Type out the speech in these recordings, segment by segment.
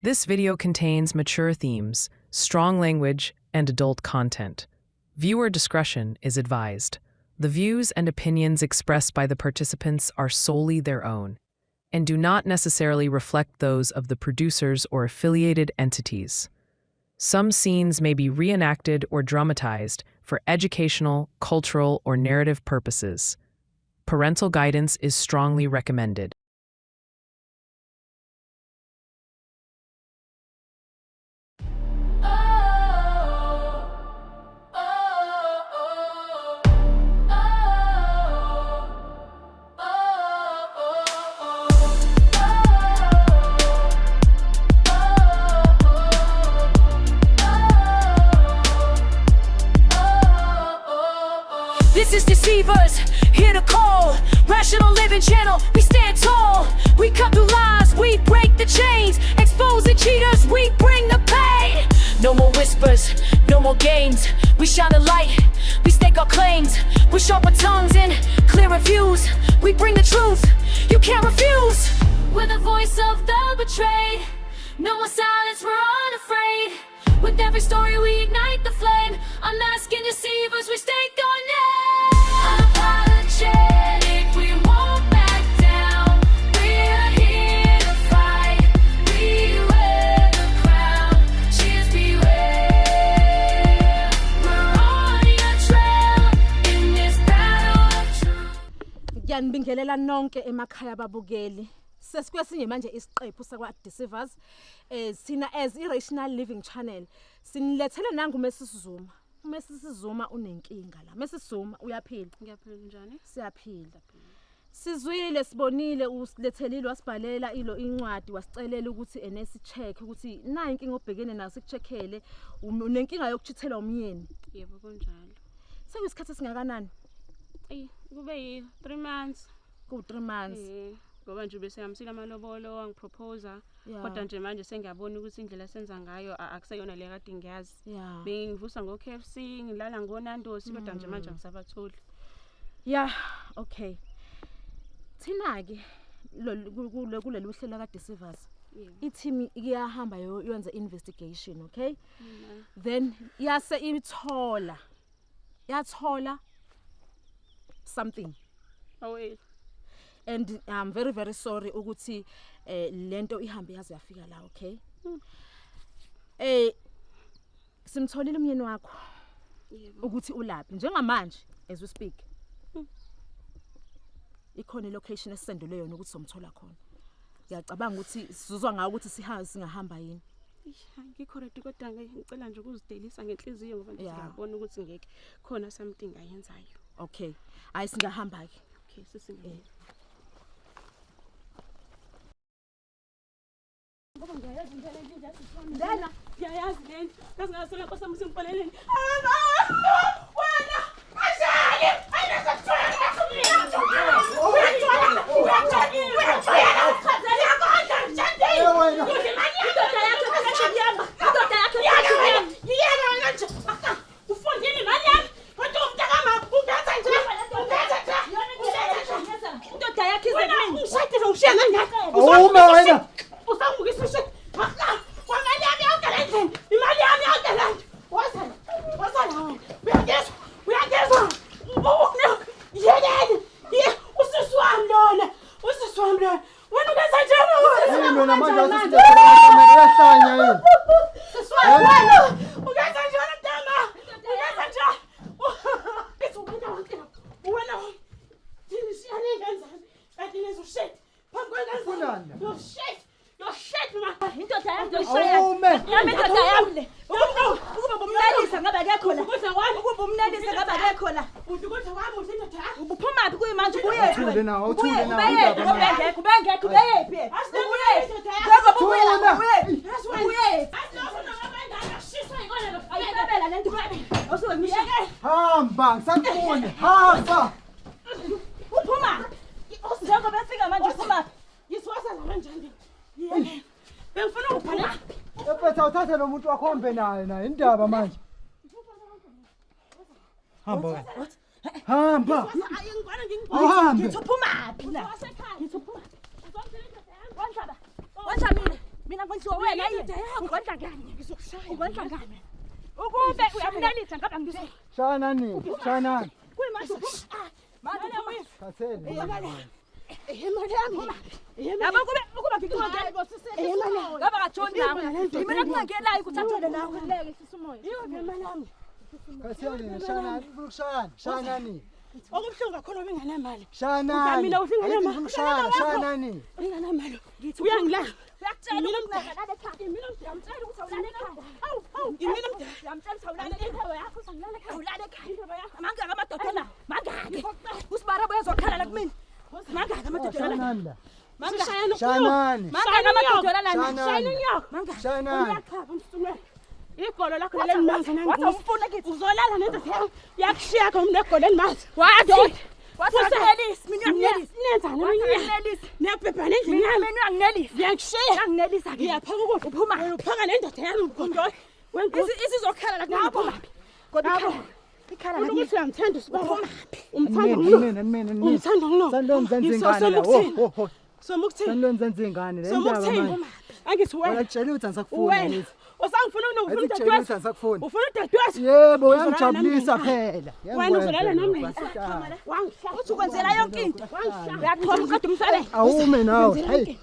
This video contains mature themes, strong language, and adult content. Viewer discretion is advised. The views and opinions expressed by the participants are solely their own and do not necessarily reflect those of the producers or affiliated entities. Some scenes may be reenacted or dramatized for educational, cultural, or narrative purposes. Parental guidance is strongly recommended. This is Deceivers, here to call. Rational Living Channel, we stand tall. We cut through lies, we break the chains. Exposing cheaters, we bring the pain. No more whispers, no more games. We shine a light, we stake our claims. With sharper tongues and clearer views, we bring the truth, you can't refuse. We're the voice of the betrayed. No more silence, we're unafraid. With every story we ignite the flame. Unmasking deceivers, we stake our name. Unapologetic, we won't back down. We're here to fight. We wear the crown. Cheers, beware. We're on your trail in this battle of truth. Ngiyanibingelela nonke emakhaya babukeli. Sesikwesinye manje isiqephu sakwa Deceivers. Sina as i-Rational Living Channel sinilethele nangu Mrs Zuma. Mrs Zuma unenkinga la. Mrs Zuma uyaphila? Ngiyaphila njani? Siyaphila. Sizwile sibonile usilethelile wasibhalela ilo incwadi wasicelela ukuthi enesi check ukuthi na inkinga obhekene naso sikucheckele unenkinga yokuchithela umyeni. Yebo kunjalo. Sekuyisikhathi esingakanani? Kube yi-3 months. Ku 3 months. Ngoba nje bese ngamsika amalobolo wangiproposa kodwa nje manje sengiyabona ukuthi indlela senza ngayo akuseyona le kade ngiyazi. Bengivusa ngo KFC ngilala ngo Nando's kodwa nje manje ngisabatholi. Okay. Thina ke kuleli uhlelo ka Deceivers. I-team iyahamba yenza investigation, okay? Then yase yathola something. And I'm very very sorry ukuthi lento ihambe yaze yafika la, okay? Simtholile umyeni wakho ukuthi ulaphi njengamanje as we speak. Ikhona location esendele yona ukuthi somthola khona. Ngiyacabanga ukuthi sizuzwa ngawo ukuthi singahamba yini. Ngikho ready kodwa ngicela nje ukuzidelisa ngenhliziyo ngoba ngiyabona ukuthi ngeke khona something ayenzayo. Okay. Hayi singahamba ke. Okay, sisingene. Ngoba ngiyayazi indlela enje asithanda. Ngiyayazi lento. Kazingasola Nkosi yami singipheleleni. Wena ashali! Ayinasakuthola hamba sakubona hamba uphuma njengoba befika manje uphuma yisiwasa la kanjani bengifuna ukuphuma ephetha uthathe lo muntu wakho ombe naye indaba manje hamba hamba ngithuphumapi la ngithuphumapi wanjaba mina Mina ngondla wena ungondla ngani ngizokushaya ungondla ngani ukube uyamlalisa ngaba ngizwe Shana ni, shana. kuyimanje manje wena Khathele. imali yami yaba kuba ngikungeke ngaba kaJohn nawe mina kungangelayo ukuthi athole nawe leke sisumoya yiyo imali yami Khathele shana, ukushana, shana ni. okubhlungu kakhulu bengenemali Shana. mina ufika nemali Shana ni. bengenemali uyangilala uyakutshela mina ngilala ekhaya mina ngiyamtshela ukuthi awulale ekhaya mina ngiyamtshela ukuthi awulale ekhaya yakho sangilala ekhaya awulale ekhaya mangaka amadoda la mangaka usibara boyazokhala kumina mangaka amadoda la Shana. mangaka Shanani. mangaka amadoda la Shanani. mangaka Shanani. uyakhaba umsumela igolo lakho lelimanzi nangu ufuna kithi uzolala nendoda yakho yakushiya khona negolo elimanzi wathi wathi mina nenzana mina niyabhebhana endlini yami mina uyanginelisa ngiyakushiya ngiyanginelisa ke ngiyaphaka ukudla uphuma uphaka nendoda yami ugodo wenkosi isizokhala la kuphuma kodwa ikhala la ukuthi uyamthanda usibaba umthanda umthanda ngino Sandon zenze ingane la. Ho. somukuthini Sandon zenze ingane le ndaba manje. angithi wena Walakutshela ukuthi angisakufuni ngithi. usangifuna ufuna Ukuthi udadewethu angisakufuni. ufuna udadewethu Yebo, uyangijabulisa phela. wena uzolala nami wangishaya uthi ukwenzela yonke into uyathola uqeda umsebenzi Awume nawe. Hey.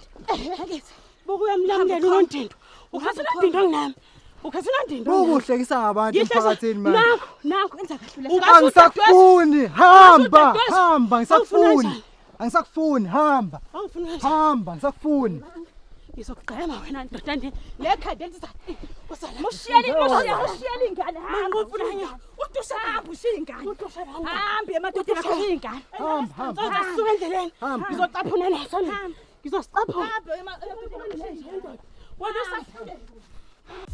buku uyamlamukela unondindo ukhathela ndindo nginami ukhathela ndindo Ukuhlekisa ngabantu emphakathini manje. nakho enza kahle Angisakufuni. Hamba, ngisakufuni. Angisakufuni, hamba. awufuna Hamba, ngisakufuni. ngizokugqema wena ndoda ndi lekhadi eliza mushiyeli ingane ngofuna udusha hamba ushiya ingane hambi emadodeni akho ingane Hamba. ngizasuka endleleni ngizocaphuna naso ngizosicaphuna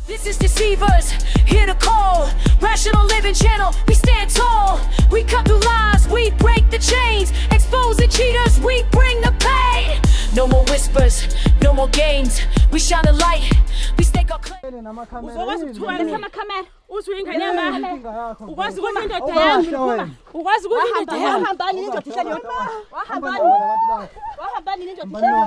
This is Deceivers, here to call. Rational Living Channel, we stand tall. We cut through lies, we break the chains. Exposing cheaters, we bring the pain. No more whispers, no more games. We shine a light, we stake our claim. uzokwazi ukuthukanisa amakhamera uthi uyingane yami ukwazi ukuthi indoda yami ukwazi ukuthi indoda yami hambani indoda ihleli yona wahambani indoda ihleli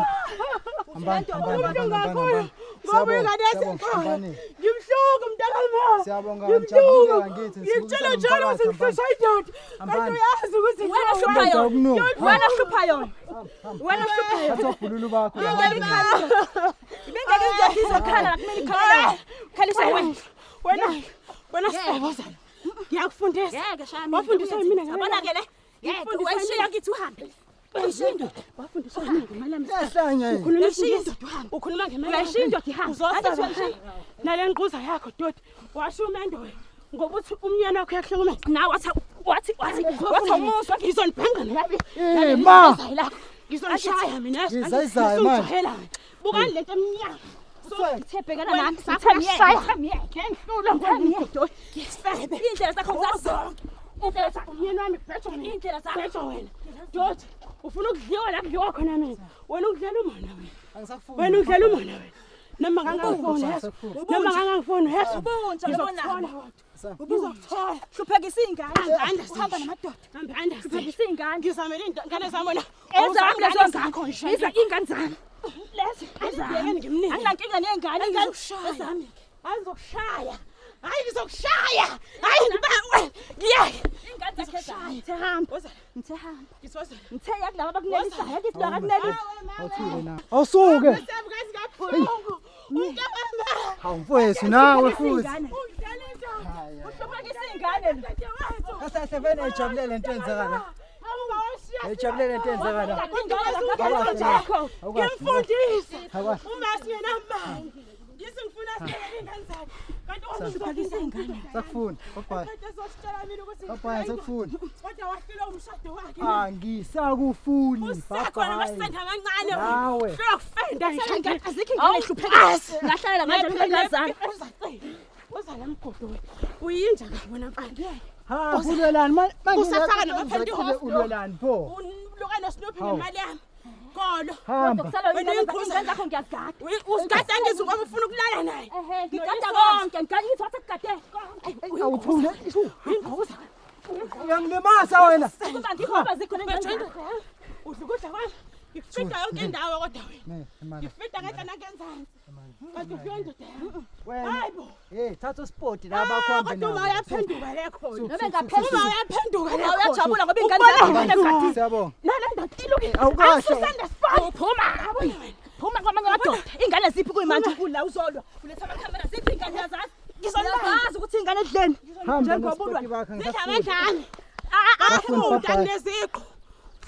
ngoba ingane yasekhaya ngimhluka mntakami Siyabonga ngijabulile ngithi ngitshela njalo ukuthi ngifisa indoda kanti uyazi ukuthi wena hlupha yona wena hlupha yona wena hlupha yona Asobhululu bakho. ibengeke indoda izokhala kumele ikhala khalisa wena sibaboza ngiyakufundisa wafundisa mina ngabona ke le ngifundisa ngithi uhambe wafundisa mina ngemali yami Ehlanye. ukhuluma ngemali uyashinda ihamba nale nquza yakho dodi washumendo wena ngoba uthi umnyana wakho yakuhlukuma nawe wathi umuswa ngizonibhanga nabi Ma. ngizonishaya mina Ngizayizayo manje. bukani lento emnyama ngithebhekana nami indlela zakho ngizazonke indlela zakho umnyana wami bhetho wena indlela zakho wena dodi ufuna ukudliwa la kudliwa khona mina wena ukudlela umona Angisakufuni. wena ukudlela umona wena noma ngangangifoni yeso ubunja ngizokuthola hluphekisa ingane uhamba namadoda hluphekisa ingane ngizamela ingane zami wena ezami lezo zakho nje ingane zami lezi ezami ngimnike anginankinga nengane ezami ayizokushaya hayi ngizokushaya hayi ingane zakhe zami hamba ngithe yakulaba abakunelisa yakithi la akunelisa Awuthule na. Awusuke. Awumfowethu nawe futhi. Asasevene ejabulele into enzakala. Ejabulele into enzakala. ngimfundisa Hawa. uma singenamali ngifuna sibele ingane zakhe kanti Uhluphalisa ingane. Sakufuni. Bye. ezositshela mina ukuthi Bye sakufuni. kodwa wahlula umshado wakhe Angisakufuni. usekhona masisenda kancane Nawe. hlula kufenda Azikho ingane ehluphekile. Ngahlala manje ngingazana. uzala mgodo wena uyinja kabona mfana Ha, ulwelani manje. Usafaka nabaphansi ulwelani pho. uluka noSnoopy ngemali yami kolo Hamba. Kusala ingane zakho ngiyazigada. usigada ngithi ngoba ufuna ukulala naye Ngigada konke, ngithatha kugade. Awuthule. Ingoza. Uyangilimasa wena. Kuba ngikhoba zikhona ingane. udla ukudla kwami ngifida yonke indawo kodwa wena Ne, imali. ngifida ngeke nakenzani Kanti kuyondoda. Wena. Hayibo. Hey, thatha sport la bakhambe Kodwa nawo. uyaphenduka le khona. Noma engaphenduka Uyaphenduka le Hawu, khona. uyajabula ngoba ingane zakho Ubona Siyabonga. Nala ndoda iluke. Awukasho. Asusanda sifana. phuma phuma kwamanye amadoda ingane ziphi kuyimanje ukula uzolwa uletha amakhamera ziphi ingane yazazi ngizolazi ukuthi ingane edleni Hamba njengobulwa nesport bakhe Sidla ngisafunda. kanjani? Bafuna Afunda papa. neziqo.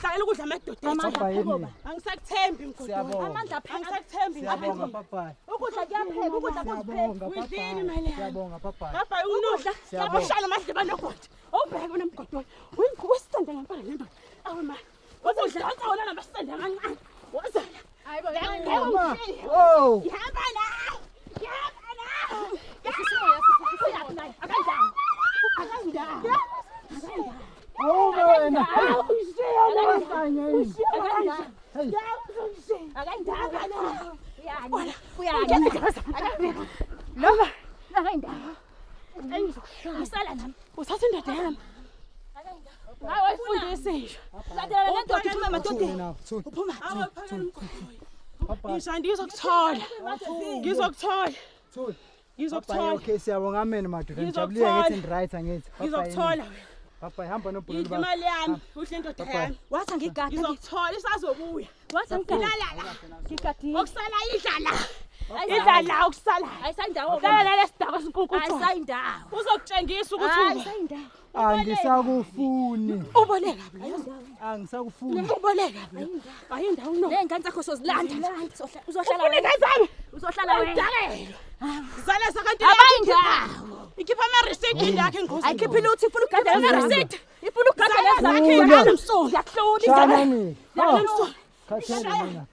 Hlala ukudla amadoda. Papa yini? Angisakuthembi mgodo. Siyabonga. amandla phela Angisakuthembi Siyabonga papa. ukudla kuyapheka ukudla Siyabonga papa. Udlini mali yami. Siyabonga papa. Baba unodla. Siyabonga. Yabashana amadleba nogodo. Awubheke wena mgodo. Uyingubo sithanda ngempela le ndoda. Awu ma. Ukudla awuthawula nabasithanda kancane. Wazala. hayibo Oh. Yahamba la. Yahamba la. Oh wena. Uthatha indoda yami. Hayi wayifundise. Lalela le ndoda uphuma emadodeni Now, soon. Awu phakela umgodo. Papa. Ngisho ngizokuthola. Ngizokuthola. Soon. Papa Ngizokuthola. okay siyabonga amen madoda. Ngizokuthola. Ngijabulile ngithi right angithi. Ngizokuthola. Papa hamba nobhulu Idla imali yami. Uhle indoda yami. wathi angigada Ngizokuthola isazobuya. wathi angigada Lala. ngigadile Okusala idlala. Idlala okusala. ayisandawo Lala lesidaba sinkukuthu. ayisandawo Uzokutshengisa ukuthi ayisandawo Angisakufuni. uboleka bla. Angisakufuni. Uboleka bla. Ayindawo no. nengane zakho sozilanda uzohlala Ufuna wena ngazami. uzohlala wena Udakela. Zala sakanti Abayindawo. ikhipha ama receipt indakhe ngozi. ayikhiphi lutho ifuna ugada lena receipt ifuna ugada lena Zala. zakhe namsulu yakuhlula Shana izaba ni. namsulu Khathele mina.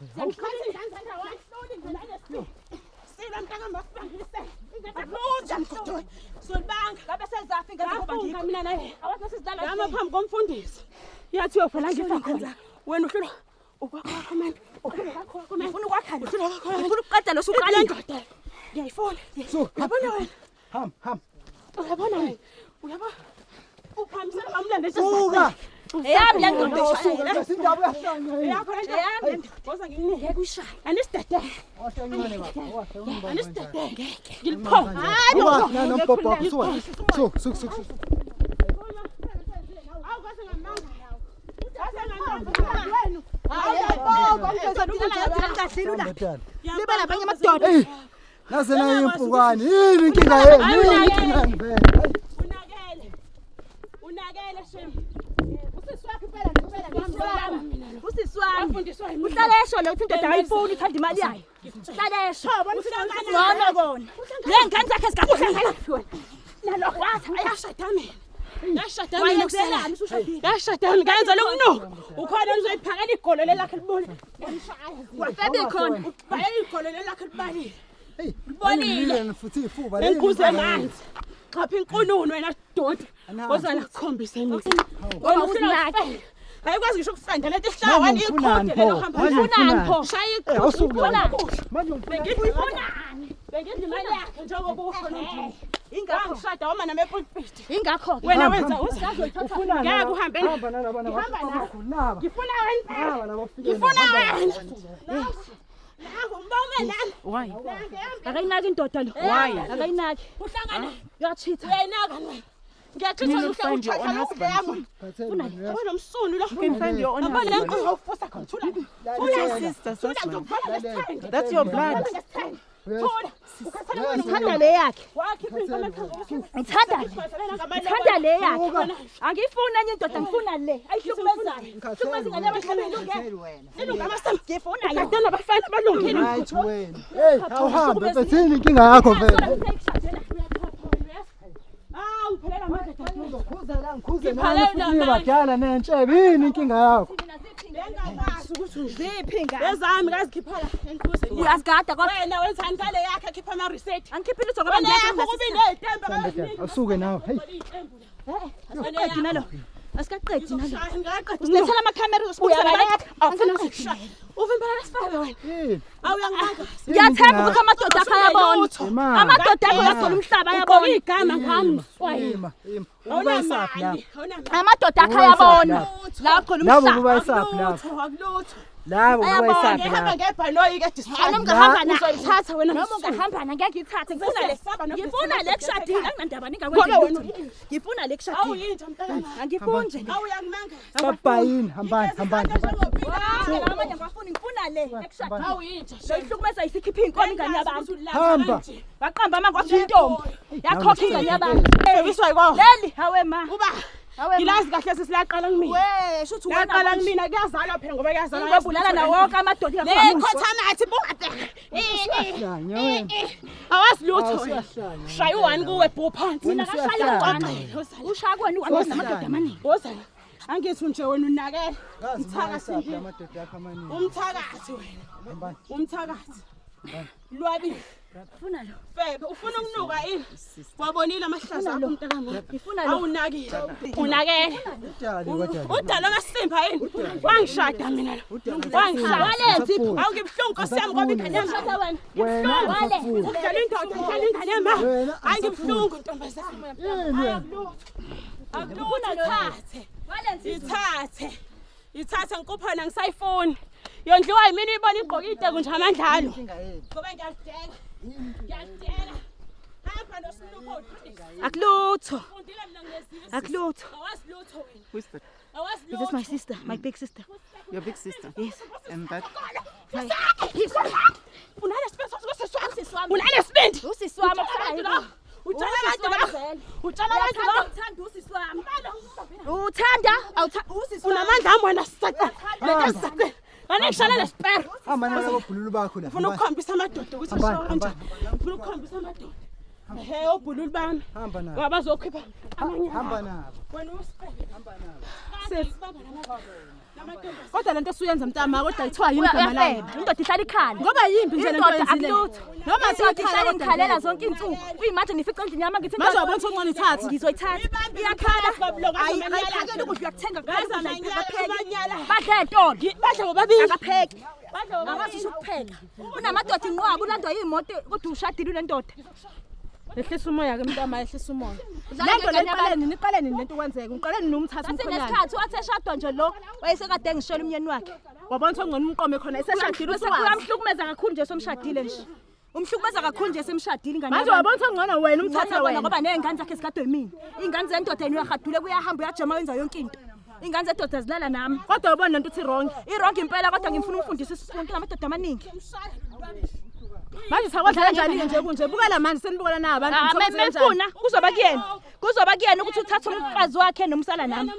ngabe sezafi ingane ngoba ngikho Ngama phambi komfundisi. Yathi uyofela ngifa khona. Wena uhlula ukwakho manje. ngifuna ukwakhana ngifuna ukuqeda lo suqala Ndoda. Ngiyayifona. So, Yabona wena. ham. Uyabona wena. Uyabona. Uphamisela bamlande Buka. eyami le ndoda Usuka ngesindaba yahlangana. Yakho le nto. Ngoza nginike. ekushaya Anisdede. Wahlangana baba. Wahlangana. Anisdede. Ngiliphonga. Hayi. Uba no papa. So. Awukaze ngamanga lawo. Kaze ngamanga wenu. libe labanye amadoda Hey. Naze nayo impukani. Yini inkinga yenu? Yini inkinga vele? Unakele shem. usisi wami Wafundiswa yimi. uhlala esho le uthi indoda ayifuni uthanda imali yayo uhlala esho ngcono kona nengane zakhe zigadela nalo wathi Ayashada mina. Yashada wayena mina kuselani usushadile Yashada mina ngenza lokunuka. Ukhona uzoyiphakela igolo lelakhe libone. wafebe khona Ubhayela igolo lelakhe libali. Hey. Bonile. Futhi ifuba. Enkuze amanzi. Qapha inqununu wena dodi. Ozala kukhombise mina. Wena usinaki. Ayikwazi ngisho ukufanda lento ihlawa Manje ikhode ufunani lelo pho? hamba. Manje ufunani pho? Shaya Eh, iqhubu. awusuke la. Manje Bengifunani. Bengidla imali yakhe njengoba ukhona nje. ingakho Ngishada wama namepulpit. ingakho Wena Hamba, wenza hamba. usazoyithatha. Ufuna Ngeke uhambe na. Hamba nalabana bakhulaba. Ngifuna wena. Laba nabafike. Ngifuna wena. Nangu mbonge nami. Why? akayinaki indoda lo Why? akayinaki Uhlangana. uyachitha Uyanaka wena. Ngiyachitha You will uhle find your own uthatha husband. yami. Khathele. Wena umsunu lo. You can find your own Abale husband. nto ufusa khona. Thula. It's your sister's husband. That's your blood. Thula. Ukhathele wena ngithanda le yakhe wakhipha inkomo ekhaya. ngithanda ngithanda le yakhe angifuni enye indoda ngifuna le ayihlukumezayo hlukumeza ingane yabahlabelunge Ilunga amasam. ngifuna Akadana abafana abalungile. Right wena. Hey, awuhambe bethini inkinga yakho vele. Ah, ngiphelela manje. Ngikhuze la ngikhuze nani futhi badala nentshebe yini inkinga yakho? Ngengakwazi ukuthi ziphi ngane ezami ngazikhiphela enkuzeni. uyazigada kodwa Wena wenzani ngale yakhe khipha ama receipt. angikhiphi lutho ngoba Wena yakho ngiyakho kube nezitembe kaziningi. Awusuke nawe. Hey. asiqedi nalo asikaqedi nalo Ngaqeda usithela amakhamera usibuya Awufuna ukushaya. Uvimbela lesifebe wena. Yini? Awuyangibanga. ngiyathemba ukuthi amadoda akhe ayabona Imama. amadoda akhe uyathola umhlaba ayabona Igama ngami. Ima. Uba isaphi la? amadoda akhe ayabona la khona Nabo umhlaba kuba isaphi la? Akulutho. Labo wayisaphi ngihamba la. ngebhanoyi ke disturb. Ungahamba na. Uzoyithatha wena. Noma ungahamba na ngeke ngithathe ngifuna le kushadile anginandaba Khona wena. ngifuna le kushadile Awuyinja mntana. angifunje Awuyangimanga. Babhayini hambani. amanye ngafuna ngifuna le kushadile Awuyinja. soyihlukumeza isikhipha inkomo ingane yabantu Hamba. waqamba amangwathi intombi yakhokha ingane yabantu Ebiswa kwawo. leli hawe ma Uba. Ngilazi kahle sisiyaqala kumina. we shuthi Laqala kumina kuyazalwa phela ngoba kuyazalwa. ngibulala nawo wonke amadoda Le khothamati bungadeka. Awazi lutho wena. Shaya u1 kuwe bhu phansi. mina kashaya ushaya kwani amadoda amaningi Wozana. Angithi nje wena unakela. Mthakathi amadoda akho amaningi. Umthakathi wena. Umthakathi. Lwabi. ufuna lo Febe ufuna ukunuka ini? Wabonile amahlaza akho mntakami. ngifuna lo Awunakile. Unakele. Kodwa. Udala kaSimba yini? Wangishada mina lo. Wangishada. Walenzi Awungibhlungu Nkosi yami ngoba ingane yami. shada wena Wena wale Udala indoda, udala ingane yami. Wena, Angibhlungu ntombazana. Akufuna lo. walenzi Ithathe ngikuphona ngisayifuni. Yondliwa yimini ibona igqoka iteko nje amandlalo. Ngoba ngiyadela. Ngiyadela. Hamba noSinuko. akulutho Undile mina ngezizwe. akulutho Awazi lutho wena. Who's that? Awazi this is lutho. my sister my big sister Your big sister? yes And that? Unale sibindi. Unale sibindi. usisi wami okusayo Utshala abantu la. Utshala abantu la. uthanda usisi wami uthanda usisi wami Unamandla ami wena sisaqala. Lento sisaqala. Angishala lesipero. Hamba nalabo bhululu bakho la. Ufuna ukukhombisa amadoda ukuthi Hambani, ashawa kanjani. Ufuna ukukhombisa amadoda. He obhululu bami. Hamba nabo. Ngoba bazokhipha amanye. Hamba nabo. Wena usipele. kodwa lento suyenza mntama kodwa ithiwa yini igama layo indoda ihlala ikhala ngoba yimbi nje lento yenzile noma Ihlala ngikhalela zonke insuku. Uyimanje nifica endlini yami ngithi manje wabona ukuthi ungcono ithathe ngizoyithatha. Iyakhala. Ayiphakele ukudla uyakuthenga badle etolo. Badle bobabili. Akapheki. Akasisho ukupheka. Unamadoda inqwaba ulandwa yimoto kodwa ushadile ulendoda. ehlisa umoya ke mntama ehlisa umoya lento leqaleni niqaleni lento kwenzeka uqaleni nomthatha umkhonyana Sinesikhathi wathi eshadwa nje lo wayesekade ngishela umyeni wakhe. wabona ukuthi ongcono umqome khona eseshadile Bese uswazi kuyamhlukumeza kakhulu nje somshadile nje. Umhlukumeza kakhulu nje semshadile ingane. manje wabona ukuthi ongcono wena umthatha wena ngoba nezingane zakhe sikade yimini. Ingane zendoda yena uyahadule kuyahamba uyajama wenza yonke into. Ingane zendoda zilala nami. kodwa wabona lento uthi wrong Ironke impela kodwa ngimfuna umfundisi isifundo namadoda amaningi. manje sakwadla kanjani nje kunje bukela manje senibukela na abantu Mefuna kuzoba kuyena. Kuzoba kuyena ukuthi uthathe umfazi wakhe nomsala nami.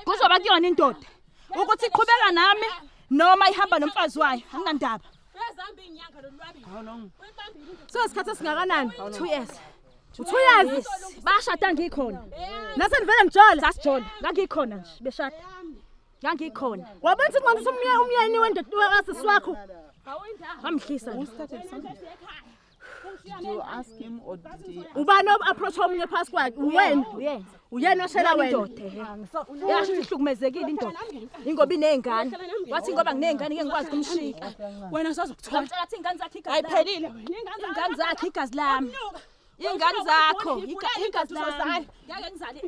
Kuzoba kuyona indoda. Ukuthi iqhubeka nami noma ihamba nomfazi wayo. Anginandaba. How long? so isikhathi singakanani 2 years. 2 years Bashada ngikhona. nasenivele ngijola Sasijola. Ngangikhona nje beshada. Ngangikhona. wabona ukuthi ngicondisa umyeni wendoda wasisi wakho Ngamhlisa. Did you ask him or did he? ubani approach omunye phasi kwakhe uwena Uyena. uyena oshela wena Indoda. Yasho ihlukumezekile indoda. Ingoba inezingane. Wathi ngoba nginezingane ngeke ngikwazi kumshika. Wena usazokuthola. Ngamtshela athi ingane zakhe igazi. Ayiphelile. Ingane zakhe igazi lami. Ingane zakho igazi lami. Ngeke ngizale.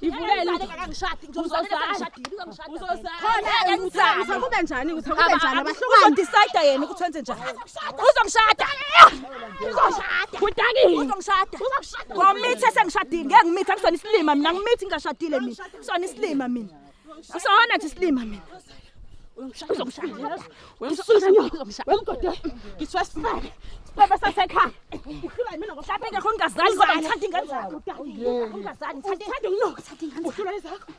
Ivulele. Ngishadi ngizozala. khona usakube njani ukuthi akube njani abahlukani Uzodecide yena ukuthi wenze njani. Uzongishada. Uzoshada. Udakile. Uzongishada. Ngomithe sengishadile. Ngeke ngimithe akusona isilima mina ngimithi ngashadile mina. Kusona isilima mina. Kusona nje isilima mina. Uzongishada. Wemgodo. Ngiswasifake. Sibaba sasekhaya. Uhlula mina Mhlawumbe ngekho ngingazali ngoba ngithanda ingane zakho. Ungazali ngithanda ukunuka. Uhlula izakho.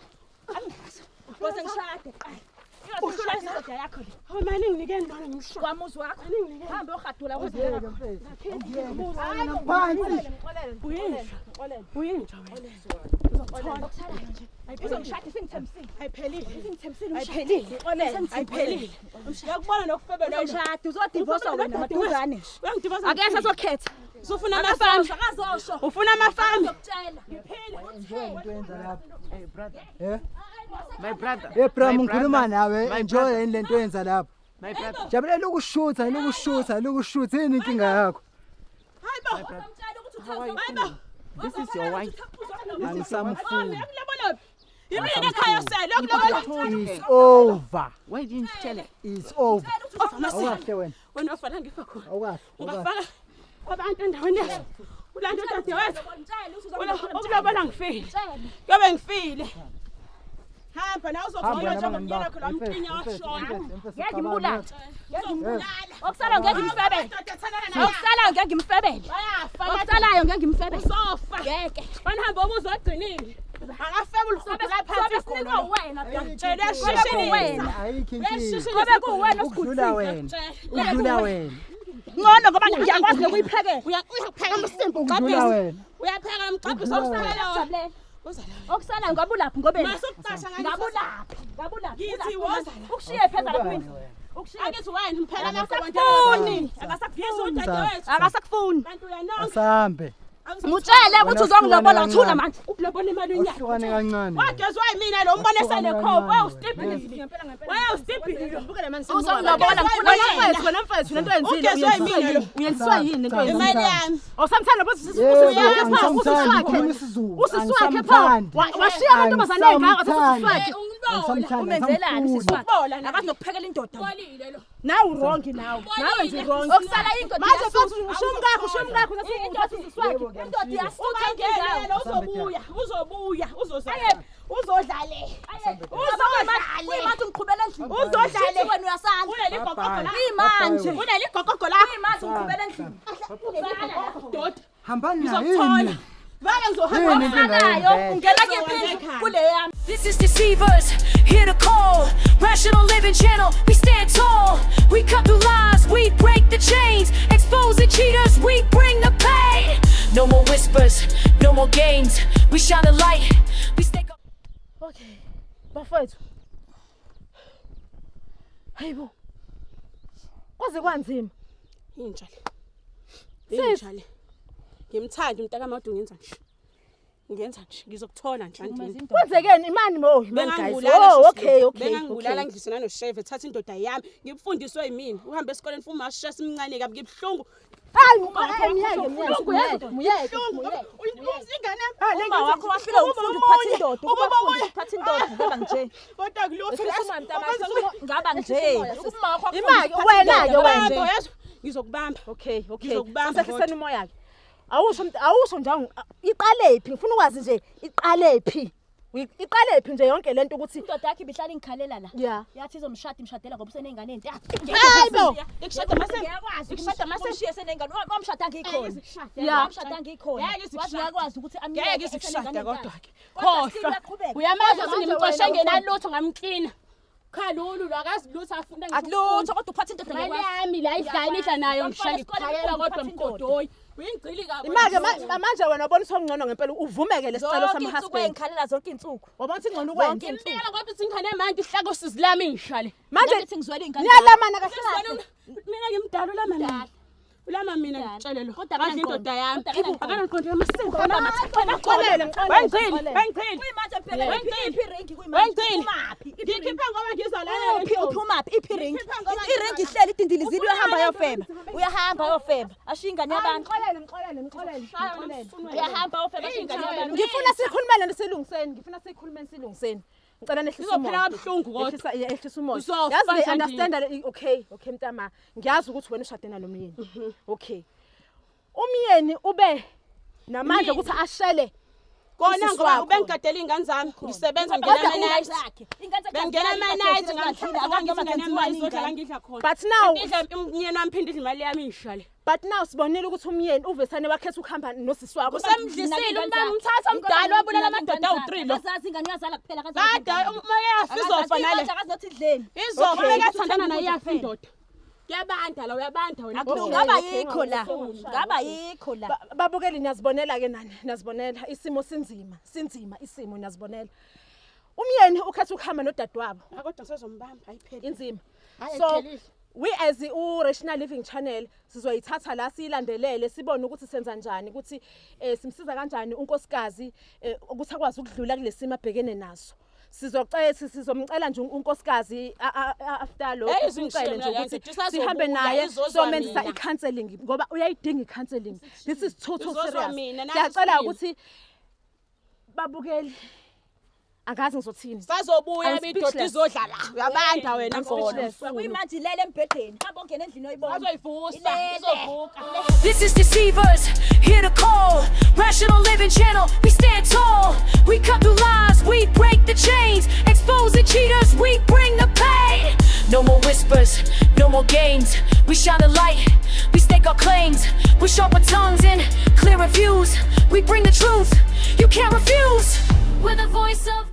Bose ngishade. Uhlula izakho yakho. Awumani nginike ndona ngimshwa. Kwamuzi wakho. Hamba uyogadula uzela. Uyinja wena. Uzongishada singithembisile. Ayiphelile. Singithembisile Ayiphelile. Ayiphelile. Uyakubona nokufebela wena. Uzongishada uzodivosa wena maduzane nje. Uyangidibaza. Akekho azokhetha. Ufuna amafami. Akazosho. Ufuna amafami. Ngokutshela. Into yenza lapha. Hey, brother. My My brother. Bram My ngikhuluma brother. nawe My enjoy brother. yini lento yenza lapha. My brother. Jabulela ukushutha yini inkinga yakho? How are you feeling? This is your wife. Angisamfuni. Yimina ekhaya sele yokulobola. It's over. Why didn't you tell her? It's over. Awukahle Awukahle wena. wena ofana ngifa khona. Awukahle. Ungafaka abantu endaweni yakho. Ulanda udadewethu. Ukulobola ngifile. Yobe ngifile. Hamba nawe uzothola njengokunyela khona umqinya washona. Ngeke ngibulala. Okusala ngeke ngimfebele. Okusala ngeke ngimfebele. Okusalayo ngeke ngimfebele. Usofa. Ngeke. Banihamba obuzogcinile. Akafebe ulusukela phansi khona. Wena Tshela shishini wena. Ayikho inkinga. Ngobe kuwena Ukudlula wena. Ukudlula wena. Ngono ngoba ngiyakwazi ukuyiphekela. uyapheka umsimbo Ukudlula uqabhisa. wena. Uyapheka umqabhisa okusala. Okusalayo ngabulaphi ngobeni. Masukuqasha ngathi. Ngabulaphi. Ngithi woza. Ukushiye phezulu lapha mina. Akithi wena mphela Akasakufuni. Akasakufuni. Kanti uyanonga. Asambe. Ngutshele ukuthi uzongilobola uthula manje. Ukulobona imali unyaka. Uhlukane kancane. Wagezwa yimina lo mbone sele khopha wawustiphi. Wawustiphi. Uzongilobola ngifuna Wena wena mfethu lento yenzile. ugezwa yimina lo. Uyenziswa yini lento Imali yenzile? yami. Awusamthanda bothi Angisamthandi, ukhuluma isiZulu. usiswakhe pho. Washiya amantombazane engaka usiswakhe. Umenzelani siswakhe? Akathi nokuphekela indoda. Nawe urongi nawe. Nawe nje urongi. Okusala indoda. Manje futhi ushumkakho indoda usiswakhe. Indoda iyasuka Ngeke uzobuya. Uzozala. Uzodlale. Uzodlale. Manje ngiqhubela endlini. Uzodlale. Wena uyasala. Uneligogogo la. Imanje. Uneligogogo la. Imanje ngiqhubela endlini. Doda. Hambani Ngizokuthola. naye. Vale Yini ngizohamba inkinga Nayo yenu? ungena kephi kule yami. This is Deceivers, here to call. Rational Living Channel, we stand tall. We cut through lies, we break the chains. Expose the cheaters, we bring the pain. No more whispers, no more games. We shine the light, we stay. Okay. Bafethu. Hayibo. Kwaze kwanzima. injalo. Injalo. Ngimthanda umntaka Madu ngenza nje. Ngenza nje ngizokuthola nje andini. Kwenzekeni imani mo guys. Bengangibulala. Oh okay. Bengangibulala ngidlisana nosheve thatha indoda yami. Ngimfundiswe yimini. Uhambe esikoleni fuma ashaya simncane kabi ngibhlungu. Hayi miyeke. Ingane Uma wakho wafika ukufunda ukuphatha indoda. Ukuphatha indoda ngoba nje. kodwa kulutho Ngaba nje. Imali wena ke wena. Ngizokubamba. Okay. Ngizokubamba Sasehliseni umoya ke. Awusho njalo iqalephi ngifuna ukwazi nje iqalephi. Iqalephi nje yonke lento ukuthi indoda yakhe ibihlala ingikhalela la. Yeah. Yathi izomshada imshadela ngoba usenengane ente. Hayibo. Ikushada mase. Ikushada mase shiye senengane. Wamshada ngikhona. Yeah. Wamshada ngikhona. Ngeke Yakwazi ukuthi amiyeke. ngeke ngikushada kodwa ke. Khohlwa. Uyamazi ukuthi nimqoshe ngenalutho ngamklina. Khalulu akazi lutho afunda Akulutho kodwa uphatha indoda Imali yakwazi. yami la idlala idla nayo ngishala ikhayela kodwa mgodoyi. Uyingcili kabi. Imake manje wena ubona usongcono ngempela uvumeke lesicelo Zonke insuku sama-husband. engikhalela zonke insuku. Wabona ukuthi ngcono ukwenza. Impela ngoba singane manje ihlako sizilami ngishale. Manje Ngathi ngizwele ingane. niyalamana kahle. Mina ngimdala ulama. Ulama mina ngitshele lo. Kodwa Akazi indoda yami. Akana Akanankondlo yamasiko. Ngixolele. Wengcili. Kuyimanje phela Wengcili. iphi ring kuyimanje. Wengcili. Umaphi? Ngikhipha ngoba ngizolala Uphi uphumaphi iphi ring? Iring ihleli idindilizile uyahamba yofeba. Uyahamba yofeba. Ashiya ingane yabantu. Ngixolele. Uyahamba yofeba ashiya ingane yabantu. Ngifuna sikhulumele silungiseni. Ngicela nehlisa Ngizophela umoya. kabuhlungu kodwa. Ehlisa umoya. Uzofa Yazi Sandile. understand okay mntama. Ngiyazi ukuthi wena ushade nalomyeni. Okay. Umyeni ube namandla ukuthi ashele Kona ngoba ubengigadela ingane zami. Ngisebenza ngena night. Bengena night ngangizingane imali izodla ngidla khona. but now Ngidla umnyeni wami phinde idla imali yami ngishale. sibonile ukuthi umyeni uvesane wakhetha ukuhamba nosisi wakho. Usemdlisile umbani umthatha umdala wabulala amadoda awu3 lo. Azazi ingane yazala kuphela Kada umoya yafi izofa nale. Akazothi idleni. Izofa ekathandana naye yafi indoda. Kuyabanda la uyabanda wena. Ngaba yikho la. Ngaba yikho la. Babukeli niyazibonela ke nani niyazibonela isimo sinzima isimo niyazibonela. Umyeni ukhetha ukuhamba nodadewabo Kodwa sizombamba ayipheli. inzima. So we as Rational Living Channel sizoyithatha la siyilandelele sibone ukuthi senza kanjani ukuthi simsiza kanjani unkosikazi ukuthi akwazi ukudlula kulesimo abhekene naso. Sizomcela nje unkosikazi after lo sicela nje ukuthi sihambe naye somenzisa icounseling ngoba uyayidinga icounseling. This is total serious. Siyacela ukuthi babukeli Angazi ngizothini. Sazobuya I'm bidoda speechless. izodla la. Uyabanda wena I'm ngona. speechless. Uyimanje ilele embhedeni. Hamba ongena endlini oyibona. Bazoyivusa, izovuka. This is Deceivers, here to call. Rational Living Channel, we stand tall. We cut through lies, we break the chains. Expose the cheaters, we bring the pain. No more whispers, no more games. We shine a light, we stake our claims. We sharpen tongues and clearer views. We bring the truth, you can't refuse. We're the voice of the